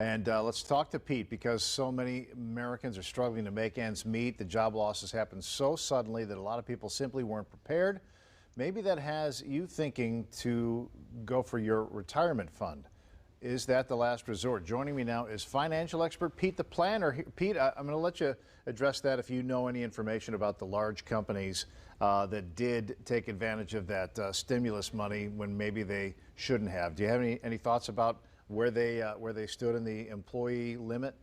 And let's talk to Pete because so many Americans are struggling to make ends meet. The job losses happened so suddenly that a lot of people simply weren't prepared. Maybe that has you thinking to go for your retirement fund. Is that the last resort? Joining me now is financial expert Pete the Planner. Pete, I'm going to let you address that if you know any information about the large companies that did take advantage of that stimulus money when maybe they shouldn't have. Do you have any thoughts about where they stood in the employee limit?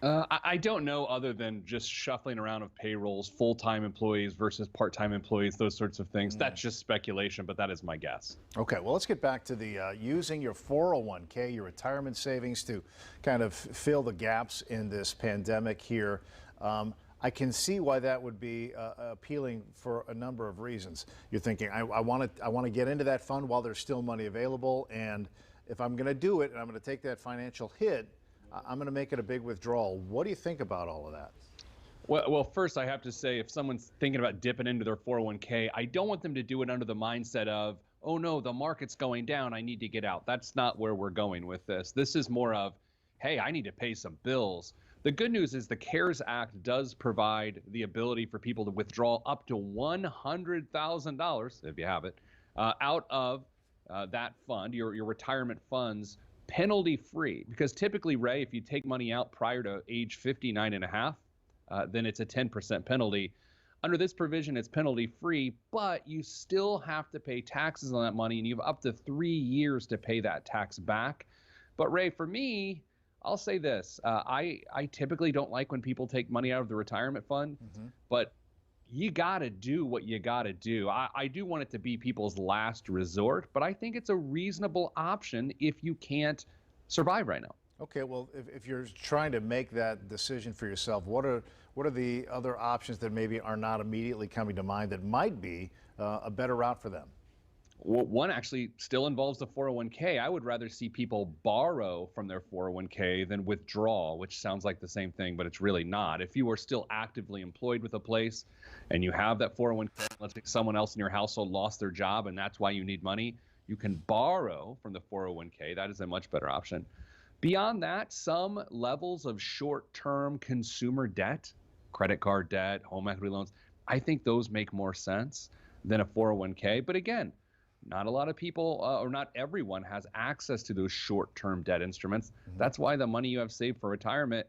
I don't know other than just shuffling around of payrolls, full-time employees versus part-time employees, those sorts of things. That's just speculation, but that is my guess. Okay, well, let's get back to the using your 401k, your retirement savings to kind of fill the gaps in this pandemic here. I can see why that would be appealing for a number of reasons. You're thinking, I want to get into that fund while there's still money available, and if I'm going to do it and I'm going to take that financial hit, I'm going to make it a big withdrawal. What do you think about all of that? Well, first I have to say, if someone's thinking about dipping into their 401k, I don't want them to do it under the mindset of, oh no, the market's going down, I need to get out. That's not where we're going with this. This is more of, hey, I need to pay some bills. The good news is the CARES Act does provide the ability for people to withdraw up to $100,000, if you have it, out of that fund, your retirement funds, penalty free. Because typically, Ray, if you take money out prior to age 59 and a half, then it's a 10% penalty. Under this provision, it's penalty free, but you still have to pay taxes on that money, and you have up to 3 years to pay that tax back. But Ray, for me, I'll say this. I typically don't like when people take money out of the retirement fund, but you got to do what you got to do. I do want it to be people's last resort, but I think it's a reasonable option if you can't survive right now. Okay, well, if you're trying to make that decision for yourself, what are the other options that maybe are not immediately coming to mind that might be a better route for them? Well, one actually still involves the 401k. I would rather see people borrow from their 401k than withdraw, which sounds like the same thing, but it's really not. If you are still actively employed with a place and you have that 401k, let's say someone else in your household lost their job and that's why you need money, you can borrow from the 401k. That is a much better option. Beyond that, some levels of short-term consumer debt, credit card debt, home equity loans, I think those make more sense than a 401k. But again, not a lot of people or not everyone has access to those short-term debt instruments. That's why the money you have saved for retirement,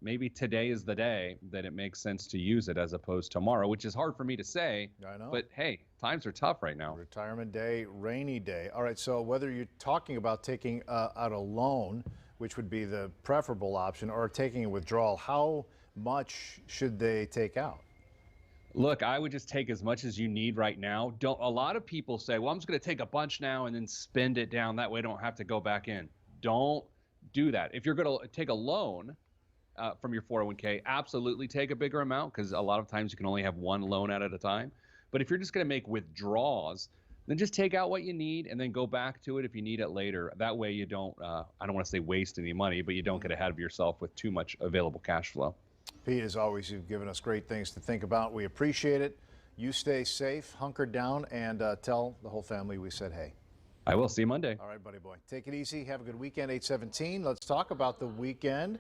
maybe today is the day that it makes sense to use it as opposed to tomorrow, which is hard for me to say. I know. But hey, times are tough right now. Retirement day, rainy day. All right, so whether you're talking about taking out a loan, which would be the preferable option, or taking a withdrawal, how much should they take out? Look, I would just take as much as you need right now. A lot of people say, well, I'm just going to take a bunch now and then spend it down. That way I don't have to go back in. Don't do that. If you're going to take a loan from your 401k, absolutely take a bigger amount because a lot of times you can only have one loan out at a time. But if you're just going to make withdrawals, then just take out what you need and then go back to it if you need it later. That way you don't, I don't want to say waste any money, but you don't get ahead of yourself with too much available cash flow. Pete, as always, you've given us great things to think about. We appreciate it. You stay safe, hunker down, and tell the whole family we said hey. I will. See you Monday. All right, buddy boy. Take it easy. Have a good weekend, 8/17. Let's talk about the weekend.